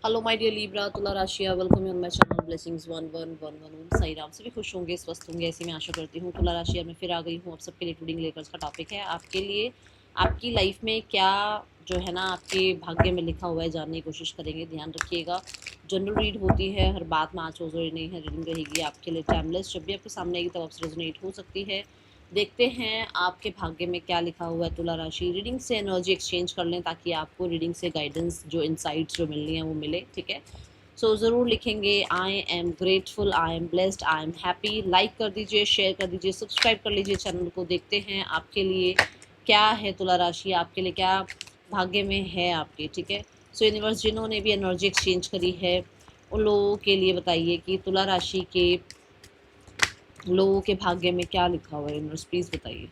Hello my dear Libra Tula राशिया, welcome on my channel blessings 1111 Om Sai Ram. सभी खुश होंगे, स्वस्थ होंगे, ऐसी मैं आशा करती हूँ। तुला राशिया में फिर आ गई हूँ आप सबके लिए रीडिंग लेकर। इसका टॉपिक है आपके लिए आपकी लाइफ में क्या जो है ना आपके भाग्य में लिखा हुआ है, जानने की कोशिश करेंगे। ध्यान रखिएगा, जनरल रीड होती है, हर बात में आज जरूरी नहीं है। रीडिंग रहेगी आपके लिए टाइमलेस, जब भी आपके सामने आएगी तब आपसे रेजोनेट हो सकती है। देखते हैं आपके भाग्य में क्या लिखा हुआ है। तुला राशि रीडिंग से एनर्जी एक्सचेंज कर लें ताकि आपको रीडिंग से गाइडेंस, जो इनसाइट्स जो मिलनी है वो मिले। ठीक है, सो ज़रूर लिखेंगे I am grateful, I am blessed, I am happy. Like कर दीजिए, शेयर कर दीजिए, सब्सक्राइब कर लीजिए चैनल को। देखते हैं आपके लिए क्या है तुला राशि, आपके लिए क्या भाग्य में है आपके। ठीक है, सो यूनिवर्स जिन्होंने भी एनर्जी एक्सचेंज करी है उन लोगों के लिए बताइए कि तुला राशि के लोगों के भाग्य में क्या लिखा हुआ है। यूनिवर्स प्लीज बताइए।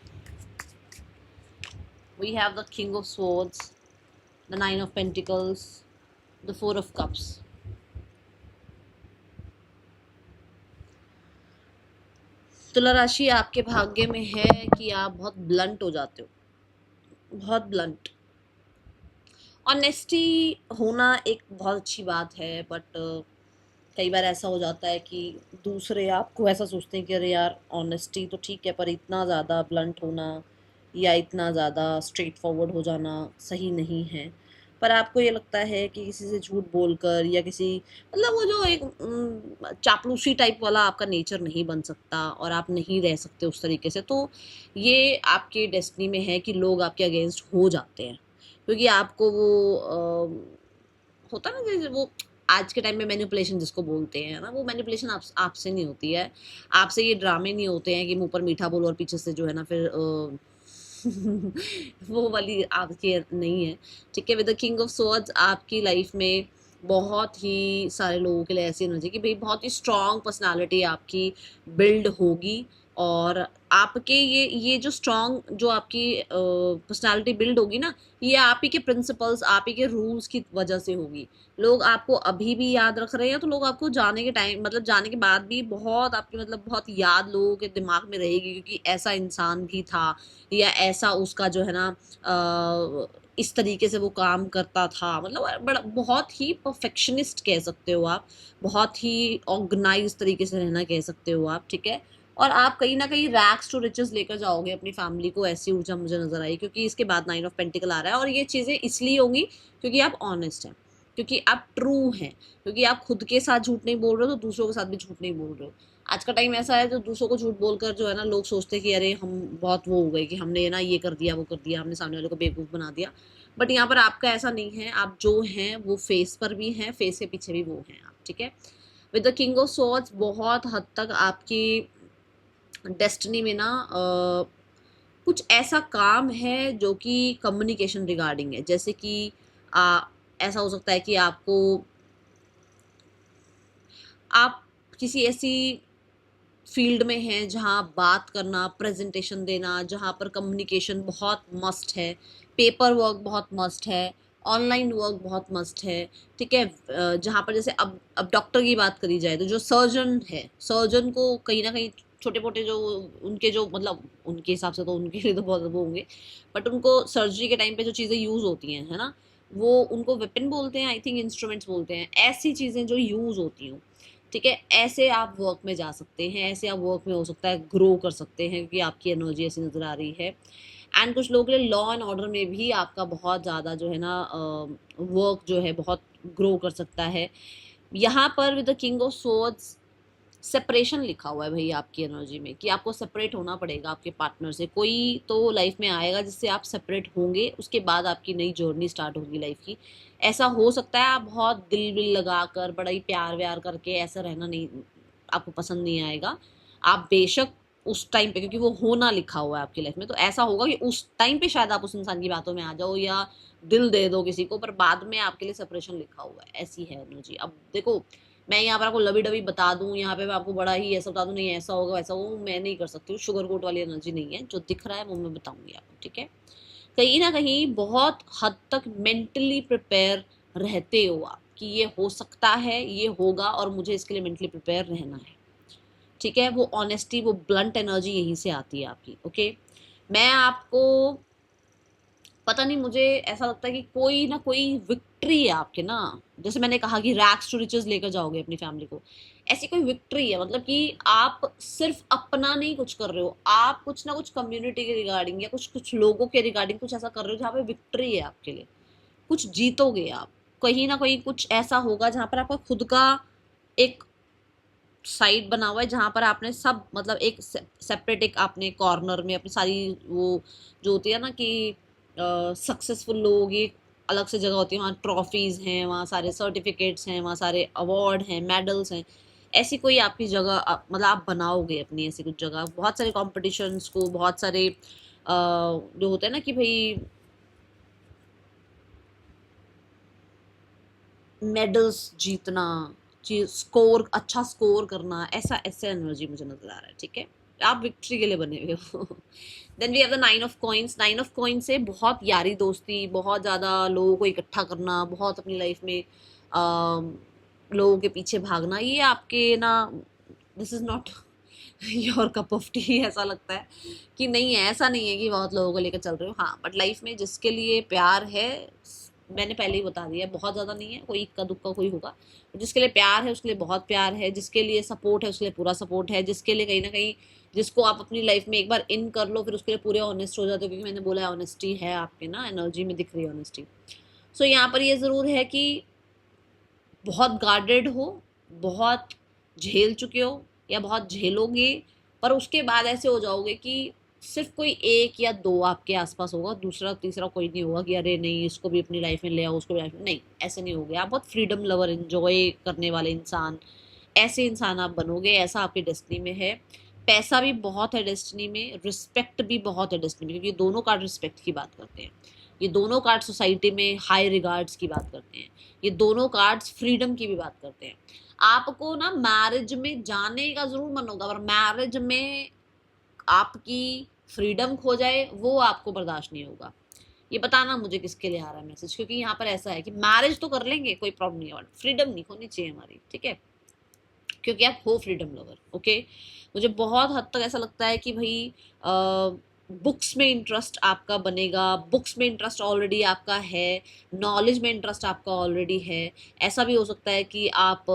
We have the king of swords, the nine of pentacles, the four of cups. तुला राशि आपके भाग्य में है कि आप बहुत ब्लंट हो जाते हो, बहुत ब्लंट। ऑनेस्टी होना एक बहुत अच्छी बात है, बट कई बार ऐसा हो जाता है कि दूसरे आपको ऐसा सोचते हैं कि अरे यार ऑनेस्टी तो ठीक है, पर इतना ज़्यादा ब्लंट होना या इतना ज़्यादा स्ट्रेट फॉरवर्ड हो जाना सही नहीं है। पर आपको ये लगता है कि किसी से झूठ बोलकर या किसी मतलब वो जो एक चापलूसी टाइप वाला आपका नेचर नहीं बन सकता और आप नहीं रह सकते उस तरीके से। तो ये आपके डेस्टिनी में है कि लोग आपके अगेंस्ट हो जाते हैं, क्योंकि आपको वो होता ना जैसे वो आज के टाइम में मैनिपुलेशन जिसको बोलते हैं ना, वो मैनिपुलेशन आपसे नहीं होती है। आपसे ये ड्रामे नहीं होते हैं कि मुंह पर मीठा बोलो और पीछे से जो है ना फिर वो वाली आपकी नहीं है। ठीक है, with the king of swords आपकी लाइफ में बहुत ही सारे लोगों के लिए ऐसी एनर्जी कि भाई बहुत ही स्ट्रांग पर्सनालिटी आपकी बिल्ड होगी। और आपके ये जो स्ट्रांग जो आपकी पर्सनालिटी बिल्ड होगी ना, ये आप ही के प्रिंसिपल्स, आप ही के रूल्स की वजह से होगी। लोग आपको अभी भी याद रख रहे हैं, तो लोग आपको जाने के टाइम मतलब जाने के बाद भी बहुत आपकी मतलब बहुत याद लोगों के दिमाग में रहेगी, क्योंकि ऐसा इंसान भी था या ऐसा उसका जो है ना इस तरीके से वो काम करता था। मतलब बड़ा बहुत ही परफेक्शनिस्ट कह सकते हो आप, बहुत ही ऑर्गेनाइज तरीके से रहना कह सकते हो आप। ठीक है, और आप कहीं ना कहीं रैक्स टू रिचेस लेकर जाओगे अपनी फैमिली को, ऐसी ऊर्जा मुझे नजर आई। क्योंकि इसके बाद नाइन ऑफ पेंटिकल आ रहा है और ये चीज़ें इसलिए होंगी क्योंकि आप ऑनेस्ट हैं, क्योंकि आप ट्रू हैं, क्योंकि आप खुद के साथ झूठ नहीं बोल रहे हो तो दूसरों के साथ भी झूठ नहीं बोल रहे हो। आज का टाइम ऐसा है जो दूसरों को झूठ बोलकर जो है ना लोग सोचते हैं कि अरे हम बहुत वो हो गए कि हमने ना ये कर दिया वो कर दिया, हमने सामने वाले को बेवकूफ़ बना दिया। बट यहाँ पर आपका ऐसा नहीं है, आप जो हैं वो फेस पर भी हैं, फेस के पीछे भी वो हैं आप। ठीक है, with the king of swords बहुत हद तक आपकी डेस्टिनी में ना कुछ ऐसा काम है जो कि कम्युनिकेशन रिगार्डिंग है। जैसे कि ऐसा हो सकता है कि आप किसी ऐसी फील्ड में हैं जहाँ बात करना, प्रेजेंटेशन देना, जहाँ पर कम्युनिकेशन बहुत मस्ट है, पेपर वर्क बहुत मस्ट है, ऑनलाइन वर्क बहुत मस्ट है। ठीक है, जहाँ पर जैसे अब डॉक्टर की बात करी जाए तो जो सर्जन है, सर्जन को कहीं ना कहीं छोटे मोटे जो उनके जो मतलब उनके हिसाब से तो उनके लिए तो बहुत वो होंगे, बट उनको सर्जरी के टाइम पे जो चीज़ें यूज़ होती हैं है ना, वो उनको वेपन बोलते हैं, आई थिंक इंस्ट्रूमेंट्स बोलते हैं, ऐसी चीज़ें जो यूज़ होती हूँ। ठीक है, ऐसे आप वर्क में जा सकते हैं, ऐसे आप वर्क में हो सकता है ग्रो कर सकते हैं, क्योंकि आपकी एनर्जी ऐसी नज़र आ रही है। एंड कुछ लोगों के लिए लॉ एंड ऑर्डर में भी आपका बहुत ज़्यादा जो है ना वर्क जो है बहुत ग्रो कर सकता है। यहाँ पर with the king of swords separation लिखा हुआ है भाई आपकी एनर्जी में, कि आपको सेपरेट होना पड़ेगा आपके पार्टनर से। कोई तो लाइफ में आएगा जिससे आप सेपरेट होंगे, उसके बाद आपकी नई जर्नी स्टार्ट होगी लाइफ की। ऐसा हो सकता है आप बहुत दिल विल लगाकर बड़ा ही प्यार व्यार करके ऐसा रहना नहीं, आपको पसंद नहीं आएगा। आप बेशक उस टाइम पे, क्योंकि वो होना लिखा हुआ है आपकी लाइफ में, तो ऐसा होगा कि उस टाइम पे शायद आप उस इंसान की बातों में आ जाओ या दिल दे दो किसी को, पर बाद में आपके लिए सेपरेशन लिखा हुआ है। ऐसी है एनर्जी। अब देखो, मैं यहाँ पर आपको लवी डवी बता दूं, यहाँ पे मैं आपको बड़ा ही ऐसा बता दूं नहीं ऐसा होगा वैसा होगा, मैं नहीं कर सकती हूँ। शुगर कोट वाली एनर्जी नहीं है, जो दिख रहा है वो मैं बताऊंगी आपको। ठीक है, कहीं ना कहीं बहुत हद तक मेंटली प्रिपेयर रहते हो आप कि ये हो सकता है, ये होगा, और मुझे इसके लिए मेंटली प्रिपेयर रहना है। ठीक है, वो ऑनेस्टी, वो ब्लंट एनर्जी यहीं से आती है आपकी। ओके, मैं आपको पता नहीं, मुझे ऐसा लगता है कि कोई ना कोई विक्ट्री है आपके ना। जैसे मैंने कहा कि रैग्स टू रिचेस लेकर जाओगे अपनी फैमिली को, ऐसी कोई विक्ट्री है, मतलब कि आप सिर्फ अपना नहीं कुछ कर रहे हो, आप कुछ ना कुछ कम्युनिटी के रिगार्डिंग या कुछ कुछ लोगों के रिगार्डिंग कुछ ऐसा कर रहे हो जहाँ पे विक्ट्री है आपके लिए, कुछ जीतोगे आप, कहीं ना कहीं कुछ ऐसा होगा जहाँ पर आपका खुद का एक साइड बना हुआ है, जहाँ पर आपने सब मतलब एक सेपरेट एक आपने कॉर्नर में अपनी सारी वो जो होती है ना कि सक्सेसफुल लोग, ये अलग से जगह होती है, वहाँ ट्रॉफीज हैं, वहाँ सारे सर्टिफिकेट्स हैं, वहाँ सारे अवार्ड हैं, मेडल्स हैं। ऐसी कोई आपकी जगह मतलब आप बनाओगे अपनी ऐसी कुछ जगह, बहुत सारे कॉम्पिटिशन्स को, बहुत सारे जो होते हैं ना कि भाई मेडल्स जीतना, चीज स्कोर अच्छा स्कोर करना, ऐसा ऐसे एनर्जी मुझे नजर आ रहा है। ठीक है, आप विक्ट्री के लिए बने हुए हो। Then we have the nine of coins. Nine of coins से बहुत यारी दोस्ती, बहुत ज़्यादा लोगों को इकट्ठा करना, बहुत अपनी लाइफ में लोगों के पीछे भागना, ये आपके ना, this is not your cup of T. ऐसा लगता है कि नहीं है, ऐसा नहीं है कि बहुत लोगों को लेकर चल रहे हो। हाँ, बट लाइफ में जिसके लिए प्यार है, मैंने पहले ही बता दिया, बहुत ज़्यादा नहीं है, कोई इक्का दुक्का कोई होगा, जिसके लिए प्यार है उसके लिए बहुत प्यार है, जिसके लिए सपोर्ट है उसके लिए पूरा सपोर्ट है, जिसके लिए कहीं ना कहीं जिसको आप अपनी लाइफ में एक बार इन कर लो फिर उसके लिए पूरे ऑनेस्ट हो जाते हो, क्योंकि मैंने बोला है ऑनेस्टी है आपके ना एनर्जी में दिख रही है ऑनेस्टी। सो यहाँ पर ये ज़रूर है कि बहुत गार्डेड हो, बहुत झेल चुके हो या बहुत झेलोगे, पर उसके बाद ऐसे हो जाओगे कि सिर्फ कोई एक या दो आपके आसपास होगा, दूसरा तीसरा कोई नहीं होगा कि अरे नहीं इसको भी अपनी लाइफ में ले आओ, उसको भी लाइफ में नहीं, ऐसे नहीं होगे। आप बहुत फ्रीडम लवर, इंजॉय करने वाले इंसान, ऐसे इंसान आप बनोगे, ऐसा आपकी डेस्टिनी में है। पैसा भी बहुत है डेस्टिनी में, रिस्पेक्ट भी बहुत है डेस्टिनी में, क्योंकि दोनों कार्ड रिस्पेक्ट की बात करते हैं, ये दोनों कार्ड सोसाइटी में हाई रिगार्ड्स की बात करते हैं, ये दोनों कार्ड्स फ्रीडम की भी बात करते हैं। आपको ना मैरिज में जाने का जरूर मन होगा, पर मैरिज में आपकी फ्रीडम खो जाए वो आपको बर्दाश्त नहीं होगा। ये बताना मुझे किसके लिए आ रहा है मैसेज, क्योंकि यहाँ पर ऐसा है कि मैरिज तो कर लेंगे कोई प्रॉब्लम नहीं है, फ्रीडम नहीं खोनी चाहिए हमारी। ठीक है, क्योंकि आप हो फ्रीडम लवर। ओके, मुझे बहुत हद तक ऐसा लगता है कि भाई बुक्स में इंटरेस्ट आपका बनेगा, बुक्स में इंटरेस्ट ऑलरेडी आपका है, नॉलेज में इंटरेस्ट आपका ऑलरेडी है। ऐसा भी हो सकता है कि आप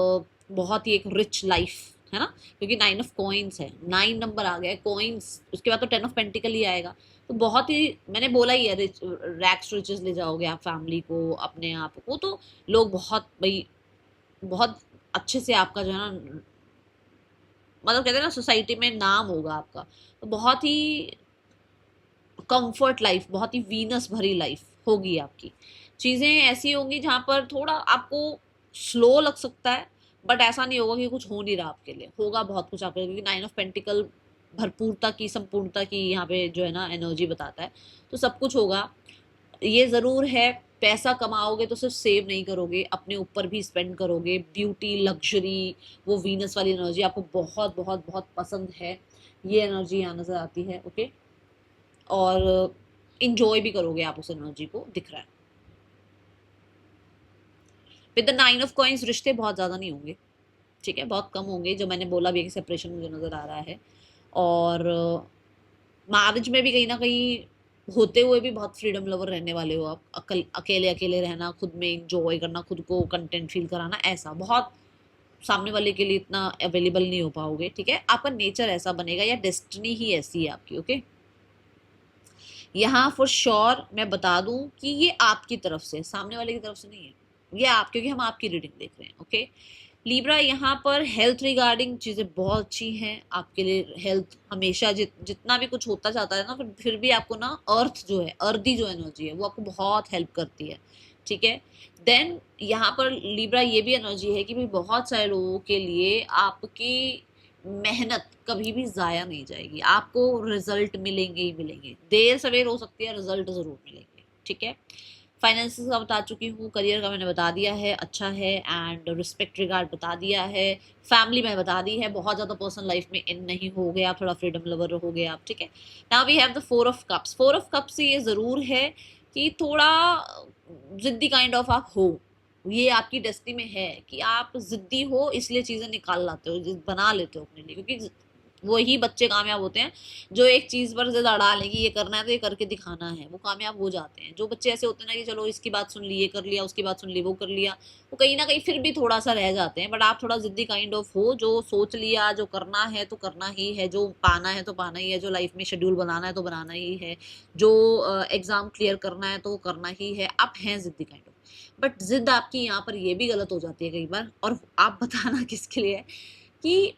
बहुत ही एक रिच लाइफ है ना, क्योंकि नाइन ऑफ कॉइन्स है, 9 नंबर आ गया है, कॉइन्स, उसके बाद तो 10 ऑफ पेंटिकल ही आएगा। तो बहुत ही, मैंने बोला ही है, रिच रैक्स रिचेस ले जाओगे आप फैमिली को, अपने आप को, तो लोग बहुत भाई बहुत अच्छे से आपका जो है ना, मतलब कहते हैं ना सोसाइटी में नाम होगा आपका, तो बहुत ही कंफर्ट लाइफ, बहुत ही वीनस भरी लाइफ होगी आपकी। चीज़ें ऐसी होंगी जहाँ पर थोड़ा आपको स्लो लग सकता है, बट ऐसा नहीं होगा कि कुछ हो नहीं रहा आपके लिए, होगा बहुत कुछ आपके लिए, क्योंकि 9 ऑफ पेंटिकल भरपूरता की, संपूर्णता की यहाँ पे जो है ना एनर्जी बताता है, तो सब कुछ होगा। ये ज़रूर है, पैसा कमाओगे तो सिर्फ सेव नहीं करोगे, अपने ऊपर भी स्पेंड करोगे, ब्यूटी, लग्जरी, वो वीनस वाली एनर्जी आपको बहुत बहुत बहुत पसंद है, ये एनर्जी यहाँ नज़र आती है। ओके, और इंजॉय भी करोगे आप उस एनर्जी को, दिख रहा है। विद द 9 ऑफ कॉइंस रिश्ते बहुत ज़्यादा नहीं होंगे, ठीक है, बहुत कम होंगे, जो मैंने बोला भी है कि सेपरेशन मुझे नज़र आ रहा है। और मैरिज में भी कहीं ना कहीं होते हुए भी बहुत फ्रीडम लवर रहने वाले हो आप, अकेले अकेले रहना, खुद में इंजॉय करना, खुद को कंटेंट फील कराना, ऐसा बहुत सामने वाले के लिए इतना अवेलेबल नहीं हो पाओगे। ठीक है, आपका नेचर ऐसा बनेगा या डेस्टिनी ही ऐसी है आपकी। ओके, यहाँ फॉर श्योर मैं बता दूं कि ये आपकी तरफ से, सामने वाले की तरफ से नहीं है, ये आप, क्योंकि हम आपकी रीडिंग देख रहे हैं। ओके, लीब्रा, यहाँ पर हेल्थ रिगार्डिंग चीज़ें बहुत अच्छी हैं आपके लिए। हेल्थ हमेशा जितना भी कुछ होता जाता है ना, फिर भी आपको ना अर्थ जो है, अर्दी जो एनर्जी है वो आपको बहुत हेल्प करती है। ठीक है, देन यहाँ पर लीब्रा ये भी एनर्जी है कि भाई बहुत सारे लोगों के लिए आपकी मेहनत कभी भी ज़ाया नहीं जाएगी, आपको रिजल्ट मिलेंगे ही मिलेंगे, देर सवेर हो सकती है, रिजल्ट ज़रूर मिलेंगे। ठीक है, फाइनेंसिस का बता चुकी हूँ, करियर का मैंने बता दिया है, अच्छा है, एंड रिस्पेक्ट रिगार्ड बता दिया है, फैमिली मैंने बता दी है, बहुत ज़्यादा पर्सनल लाइफ में इन नहीं हो गए आप, थोड़ा फ्रीडम लवर हो गए आप। ठीक है, now we have the 4 of cups. 4 of cups से ये ज़रूर है कि थोड़ा जिद्दी काइंड ऑफ आप हो, ये आपकी डेस्टिनी में है कि आप जिद्दी हो, इसलिए चीज़ें निकाल लाते हो, बना लेते हो अपने लिए, क्योंकि वही बच्चे कामयाब होते हैं जो एक चीज पर ज्यादा अड़ा लेंगे, ये करना है तो ये करके दिखाना है, वो कामयाब हो जाते हैं। जो बच्चे ऐसे होते हैं ना कि चलो इसकी बात सुन ली, ये कर लिया, उसकी बात सुन ली, वो कर लिया, वो कहीं ना कहीं फिर भी थोड़ा सा रह जाते हैं। बट आप थोड़ा जिद्दी काइंड ऑफ हो, जो सोच लिया, जो करना है तो करना ही है, जो पाना है तो पाना ही है, जो लाइफ में शेड्यूल बनाना है तो बनाना ही है, जो एग्जाम क्लियर करना है तो वो करना ही है। आप हैं जिद्दी काइंड ऑफ। बट जिद आपकी यहाँ पर ये भी गलत हो जाती है कई बार, और आप बताना किसके लिए है, कि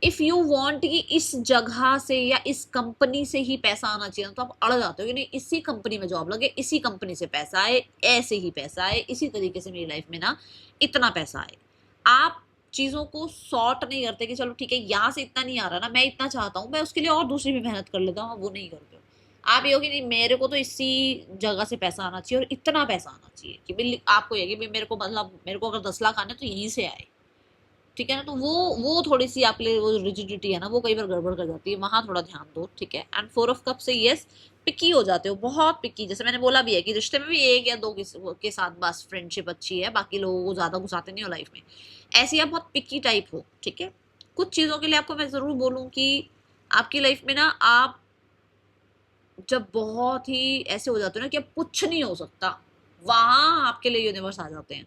इफ यू वांट कि इस जगह से या इस कंपनी से ही पैसा आना चाहिए, तो आप अड़ जाते हो कि नहीं इसी कंपनी में जॉब लगे, इसी कंपनी से पैसा आए, ऐसे ही पैसा आए, इसी तरीके से मेरी लाइफ में ना इतना पैसा आए। आप चीजों को सॉर्ट नहीं करते कि चलो ठीक है यहाँ से इतना नहीं आ रहा ना, मैं इतना चाहता हूँ, मैं उसके लिए और दूसरी भी मेहनत कर लेता हूँ, वो नहीं करते हो। आप ये हो कि नहीं मेरे को तो इसी जगह से पैसा आना चाहिए और इतना पैसा आना चाहिए, कि बिल्कुल आपको ये कि मेरे को मतलब मेरे को अगर 10 लाख आने तो यहीं से आए, ठीक है ना। तो वो थोड़ी सी आपके लिए वो रिजिडिटी है ना, वो कई बार गड़बड़ कर जाती है, वहां थोड़ा ध्यान दो, ठीक है। एंड 4 ऑफ कप से यस, पिकी हो जाते हो, बहुत पिकी। जैसे मैंने बोला भी है कि रिश्ते में भी 1 या 2 के साथ बस फ्रेंडशिप अच्छी है, बाकी लोगों को ज्यादा घुसाते नहीं हो लाइफ में, ऐसी आप बहुत पिकी टाइप हो, ठीक है। कुछ चीजों के लिए आपको मैं जरूर बोलूँ कि आपकी लाइफ में ना आप जब बहुत ही ऐसे हो जाते हो ना कि अब कुछ नहीं हो सकता, वहां आपके लिए यूनिवर्स आ जाते हैं।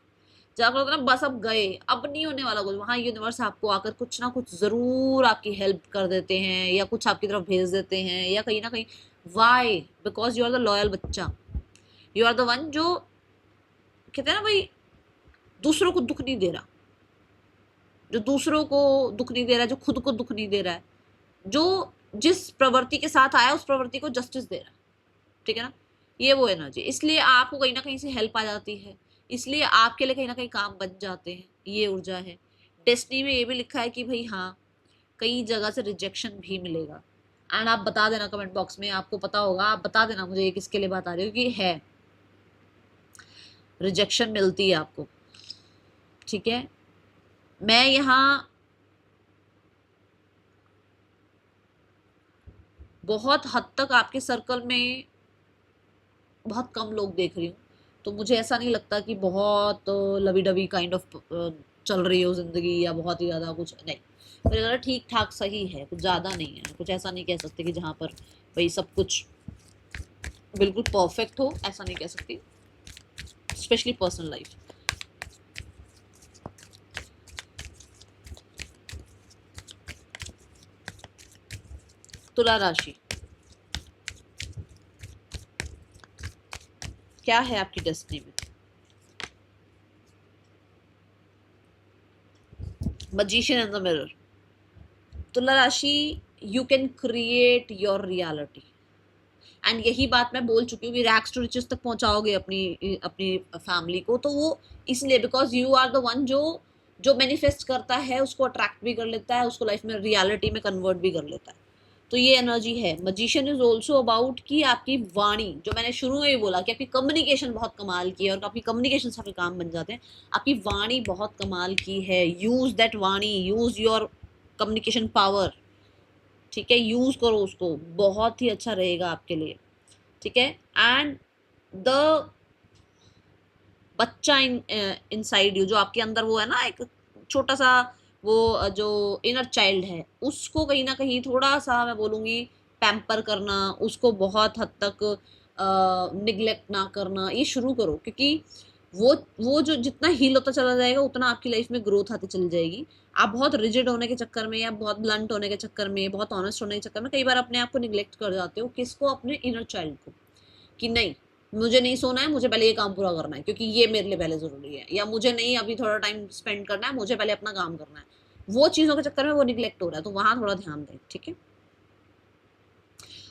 जब आपको लगता है ना बस अब गए, अब नहीं होने वाला कुछ, वहां यूनिवर्स आपको आकर कुछ ना कुछ जरूर आपकी हेल्प कर देते हैं, या कुछ आपकी तरफ भेज देते हैं, या कहीं ना कहीं। Why? Because you are the loyal बच्चा, यू आर द वन जो कहते हैं ना भाई, दूसरों को दुख नहीं दे रहा, जो दूसरों को दुख नहीं दे रहा, जो खुद को दुख नहीं दे रहा है, जो जिस प्रवृत्ति के साथ आया उस प्रवृत्ति को जस्टिस दे रहा है, ठीक है ना। ये वो एनर्जी, इसलिए आपको कहीं ना कहीं से हेल्प आ जाती है, इसलिए आपके लिए कहीं ना कहीं काम बन जाते हैं, ये ऊर्जा है। डेस्टिनी में ये भी लिखा है कि भाई हाँ, कई जगह से रिजेक्शन भी मिलेगा। एंड आप बता देना कमेंट बॉक्स में, आपको पता होगा, आप बता देना मुझे ये किसके लिए बात आ रही है, कि है रिजेक्शन मिलती है आपको, ठीक है। मैं यहाँ बहुत हद तक आपके सर्कल में बहुत कम लोग देख रही हूँ, तो मुझे ऐसा नहीं लगता कि बहुत लवी डवी काइंड ऑफ चल रही हो जिंदगी, या बहुत ही ज़्यादा कुछ नहीं। मुझे लग ठीक ठाक सही है, कुछ ज़्यादा नहीं है, कुछ ऐसा नहीं कह सकते कि जहाँ पर भाई सब कुछ बिल्कुल परफेक्ट हो, ऐसा नहीं कह सकती, स्पेशली पर्सनल लाइफ। तुला राशि, क्या है आपकी डेस्टिनी में? Magician in the mirror. तुला राशि, you can create your reality. And यही बात मैं बोल चुकी हूँ कि रैक्स टू रिचेस तक पहुंचाओगे अपनी अपनी फैमिली को, तो वो इसलिए because you are the one जो जो मैनिफेस्ट करता है, उसको अट्रैक्ट भी कर लेता है, उसको लाइफ में रियलिटी में कन्वर्ट भी कर लेता है। तो ये एनर्जी है। मजिशियन इज ऑल्सो अबाउट कि आपकी वाणी, जो मैंने शुरू में ही बोला कि आपकी कम्युनिकेशन बहुत कमाल की है, और आपकी कम्युनिकेशन से आपके काम बन जाते हैं। आपकी वाणी बहुत कमाल की है, यूज दैट वाणी, यूज योर कम्युनिकेशन पावर, ठीक है, यूज करो उसको, बहुत ही अच्छा रहेगा आपके लिए, ठीक है। एंड द बच्चा इनसाइड यू, जो आपके अंदर वो है ना, एक छोटा सा वो जो इनर चाइल्ड है, उसको कहीं ना कहीं थोड़ा सा मैं बोलूँगी पैम्पर करना, उसको बहुत हद तक निग्लेक्ट ना करना, ये शुरू करो। क्योंकि वो जो जितना हील होता चला जाएगा, उतना आपकी लाइफ में ग्रोथ आती चली जाएगी। आप बहुत रिजिड होने के चक्कर में, या बहुत ब्लंट होने के चक्कर में, बहुत ऑनेस्ट होने के चक्कर में कई बार अपने आप को निग्लेक्ट कर जाते हो। किसको? अपने इनर चाइल्ड को, कि नहीं मुझे नहीं सोना है, मुझे पहले ये काम पूरा करना है, क्योंकि ये मेरे लिए पहले जरूरी है, या मुझे नहीं अभी थोड़ा टाइम स्पेंड करना है, मुझे पहले अपना काम करना है। वो चीजों के चक्कर में वो निग्लेक्ट हो रहा है, तो वहां थोड़ा ध्यान दें, ठीक है।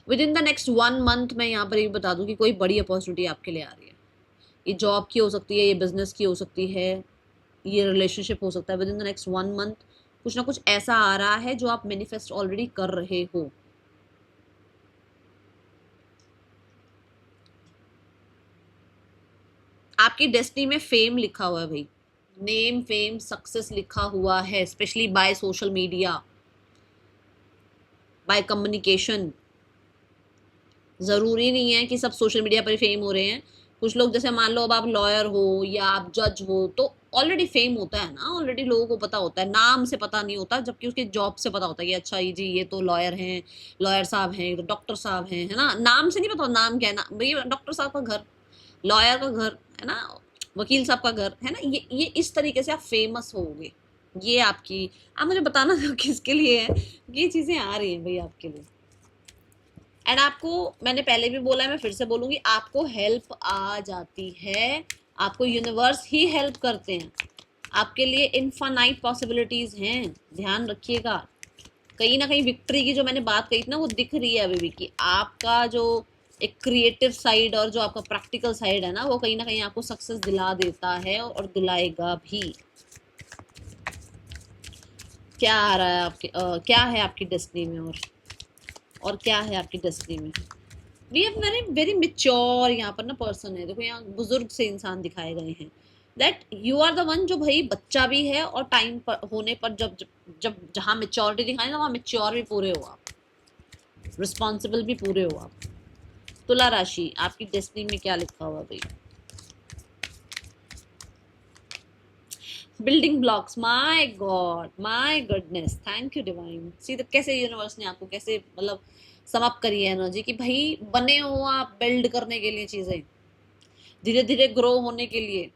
With in the next 1 month मैं यहाँ पर ये बता दूं कि कोई बड़ी अपॉर्चुनिटी आपके लिए आ रही है। ये जॉब की हो सकती है, ये बिजनेस की हो सकती है, ये रिलेशनशिप हो सकता है। With in the next 1 month कुछ ना कुछ ऐसा आ रहा है जो आप मैनिफेस्ट ऑलरेडी कर रहे हो। आपकी डेस्टिनी में फेम लिखा हुआ है भाई, नेम फेम सक्सेस लिखा हुआ है, specially by social media, by communication. जरूरी नहीं है कि सब सोशल मीडिया पर फेम हो रहे हैं। कुछ लोग जैसे मान लो अब आप लॉयर हो या आप जज हो, तो ऑलरेडी फेम होता है ना, ऑलरेडी लोगों को पता होता है, नाम से पता नहीं होता, जबकि उसके जॉब से पता होता है कि अच्छा ये जी ये तो लॉयर हैं, लॉयर साहब हैं, ये तो डॉक्टर साहब हैं, है ना, नाम से नहीं पता नाम क्या है ना भाई, डॉक्टर साहब का घर, लॉयर का घर, है ना, वकील साहब का घर, है ना, ये इस तरीके से आप फेमस होगे। ये आपकी, आप मुझे बताना दो किसके लिए है ये चीजें आ रही हैं भाई आपके लिए। एंड आपको, मैंने पहले भी बोला है, मैं फिर से बोलूंगी, आपको हेल्प आ जाती है, आपको यूनिवर्स ही हेल्प करते हैं, आपके लिए इनफाइनाइट पॉसिबिलिटीज हैं, ध्यान रखिएगा। कहीं ना कहीं विक्ट्री की जो मैंने बात कही थी ना, वो दिख रही है अभी भी, कि आपका जो एक क्रिएटिव साइड और जो आपका प्रैक्टिकल साइड है ना, वो कहीं ना कहीं आपको सक्सेस दिला देता है और दिलाएगा भी। क्या आ रहा है आपके, क्या है आपकी डेस्टिनी में, और क्या है आपकी डेस्टिनी में। We have very very mature यहाँ पर ना पर्सन है, देखो यहाँ बुजुर्ग से इंसान दिखाए गए हैं, that you are the one जो भाई बच्चा भी है, और टाइम पर होने पर जब जब, जब जहाँ मेच्योरिटी दिखाए ना, वहाँ मेच्योर भी पूरे हो आप, रिस्पॉन्सिबल भी पूरे हो आप। तुला राशि, आपकी डेस्टिनी में क्या लिखा हुआ भाई। Building blocks, my God, my goodness, thank you divine. See तो कैसे यूनिवर्स ने आपको कैसे मतलब समाप्त करी है एनर्जी कि भाई बने हो आप बिल्ड करने के लिए, चीजें धीरे धीरे ग्रो होने के लिए,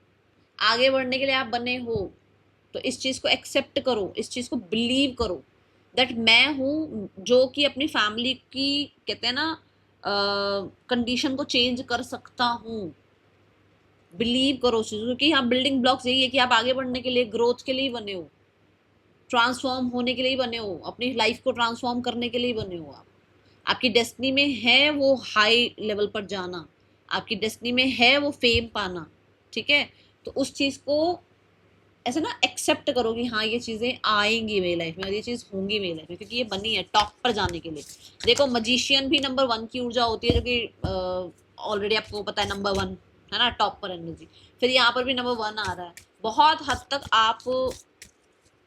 आगे बढ़ने के लिए आप बने हो। तो इस चीज को एक्सेप्ट करो, इस चीज को बिलीव करो दैट मैं हूं जो कि अपनी फैमिली की, कहते हैं ना, कंडीशन को चेंज कर सकता हूँ। बिलीव करो उस चीज को, क्योंकि यहाँ बिल्डिंग ब्लॉक्स यही है कि आप आगे बढ़ने के लिए, ग्रोथ के लिए बने हो, ट्रांसफॉर्म होने के लिए बने हो, अपनी लाइफ को ट्रांसफॉर्म करने के लिए बने हो आप। आपकी डेस्टिनी में है वो हाई लेवल पर जाना, आपकी डेस्टिनी में है वो फेम पाना, ठीक है। तो उस चीज को ऐसे ना एक्सेप्ट करो कि हाँ ये चीजें आएंगी मेरी लाइफ में, और ये चीज होंगी मेरी लाइफ में, क्योंकि ये बनी है टॉप पर जाने के लिए। देखो मजिशियन भी नंबर 1 की ऊर्जा होती है, जो कि ऑलरेडी आपको पता है नंबर 1 है ना, टॉप पर एनर्जी। फिर यहाँ पर भी नंबर 1 आ रहा है। बहुत हद तक आप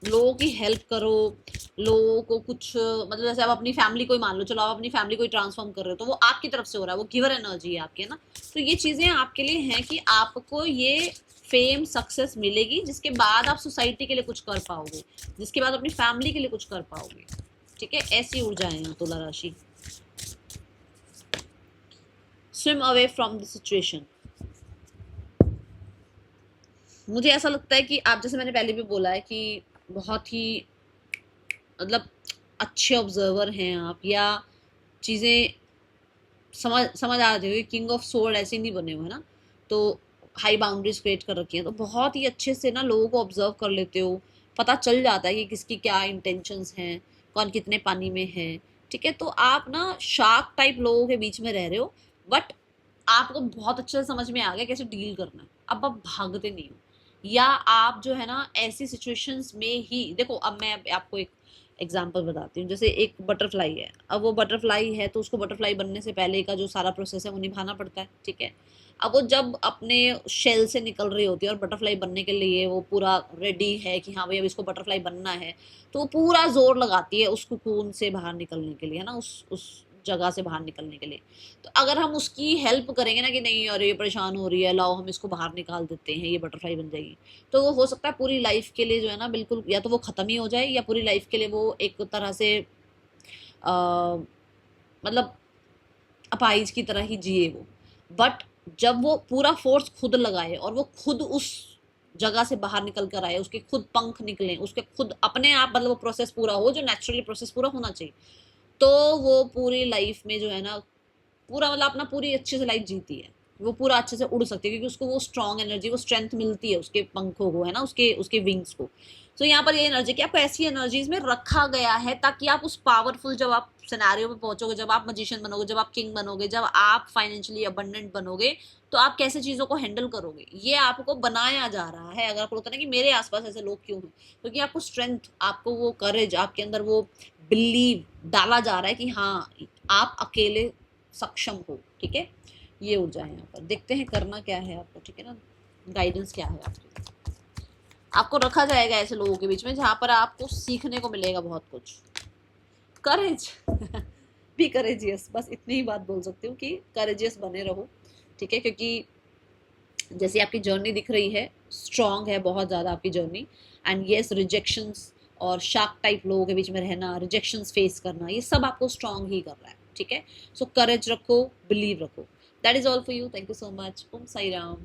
लोगों की हेल्प करो, लोगों को कुछ मतलब जैसे आप अपनी फैमिली को ही मान लो, चलो आप अपनी फैमिली को ही ट्रांसफॉर्म कर रहे हो, तो वो आपकी तरफ से हो रहा है, वो गिवर एनर्जी है आपकी, है ना। तो ये चीजें आपके लिए हैं कि आपको ये फेम सक्सेस मिलेगी, जिसके बाद आप सोसाइटी के लिए कुछ कर पाओगे, जिसके बाद अपनी फैमिली के लिए कुछ कर पाओगे, ठीक है। ऐसी ऊर्जा है तुला राशि। Swim away from the situation. मुझे ऐसा लगता है कि आप, जैसे मैंने पहले भी बोला है कि बहुत ही मतलब अच्छे ऑब्जर्वर हैं आप, या चीज़ें समझ आ रही हो, किंग ऑफ सोर्ड ऐसे नहीं बने हुए ना, तो हाई बाउंड्रीज क्रिएट कर रखी हैं, तो बहुत ही अच्छे से ना लोगों को ऑब्जर्व कर लेते हो, पता चल जाता है कि किसकी क्या इंटेंशंस हैं, कौन कितने पानी में है, ठीक है। तो आप ना शार्क टाइप लोगों के बीच में रह रहे हो, बट आपको बहुत अच्छे से समझ में आ गया कैसे डील करना है, अब आप भागते नहीं हो, या आप जो है ना ऐसी सिचुएशंस में ही, देखो अब मैं आपको एक एग्जाम्पल बताती हूँ। जैसे एक बटरफ्लाई है, अब वो बटरफ्लाई है तो उसको बटरफ्लाई बनने से पहले का जो सारा प्रोसेस है वो निभाना पड़ता है, ठीक है। अब वो जब अपने शेल से निकल रही होती है और बटरफ्लाई बनने के लिए वो पूरा रेडी है कि हाँ भाई अब इसको बटरफ्लाई बनना है, तो वो पूरा जोर लगाती है उस कोकून से बाहर निकलने के लिए, है ना, उस जगह से बाहर निकलने के लिए। तो अगर हम उसकी हेल्प करेंगे ना कि नहीं अरे ये परेशान हो रही है, लाओ हम इसको बाहर निकाल देते हैं, ये बटरफ्लाई बन जाएगी, तो वो हो सकता है पूरी लाइफ के लिए जो है ना बिल्कुल, या तो वो ख़त्म ही हो जाए, या पूरी लाइफ के लिए वो एक तरह से मतलब अपाइज की तरह ही जिए वो। बट जब वो पूरा फोर्स खुद लगाए और वो खुद उस जगह से बाहर निकल कर आए, उसके खुद पंख निकले, उसके खुद अपने आप मतलब वो प्रोसेस पूरा हो जो नेचुरली प्रोसेस पूरा होना चाहिए, तो वो पूरी लाइफ में जो है ना पूरा मतलब अपना पूरी अच्छे से लाइफ जीती है, वो पूरा अच्छे से उड़ सकती है, क्योंकि उसको वो स्ट्रॉन्ग एनर्जी, वो स्ट्रेंथ मिलती है उसके पंखों को, है ना, उसके उसके विंग्स को। तो यहाँ पर ये एनर्जी कि आपको ऐसी एनर्जीज में रखा गया है ताकि आप उस पावरफुल, जब आप सिनेरियो में पहुंचोगे, जब आप मजिशियन बनोगे, जब आप किंग बनोगे, जब आप फाइनेंशियली अबंडेंट बनोगे, तो आप कैसे चीजों को हैंडल करोगे, ये आपको बनाया जा रहा है। अगर आपको लगता है ना कि मेरे आसपास ऐसे लोग क्यों हैं, क्योंकि आपको स्ट्रेंथ, आपको वो करेज, आपके अंदर वो बिलीव डाला जा रहा है कि हाँ आप अकेले सक्षम हो, ठीक है। ये ऊर्जा है यहाँ पर। देखते हैं करना क्या है आपको, ठीक है ना, गाइडेंस क्या है आपकी। आपको रखा जाएगा ऐसे लोगों के बीच में जहां पर आपको सीखने को मिलेगा बहुत कुछ। करेज भी करेजियस, बस इतनी ही बात बोल सकती हूँ कि करेजियस बने रहो, ठीक है, क्योंकि जैसे आपकी जर्नी दिख रही है, स्ट्रॉन्ग है बहुत ज़्यादा आपकी जर्नी। एंड येस, रिजेक्शंस और शार्क टाइप लोगों के बीच में रहना, रिजेक्शंस फेस करना, ये सब आपको स्ट्रॉन्ग ही कर रहा है, ठीक है। सो करेज रखो, बिलीव रखो। That is all for you. Thank you so much. Om Sai Ram.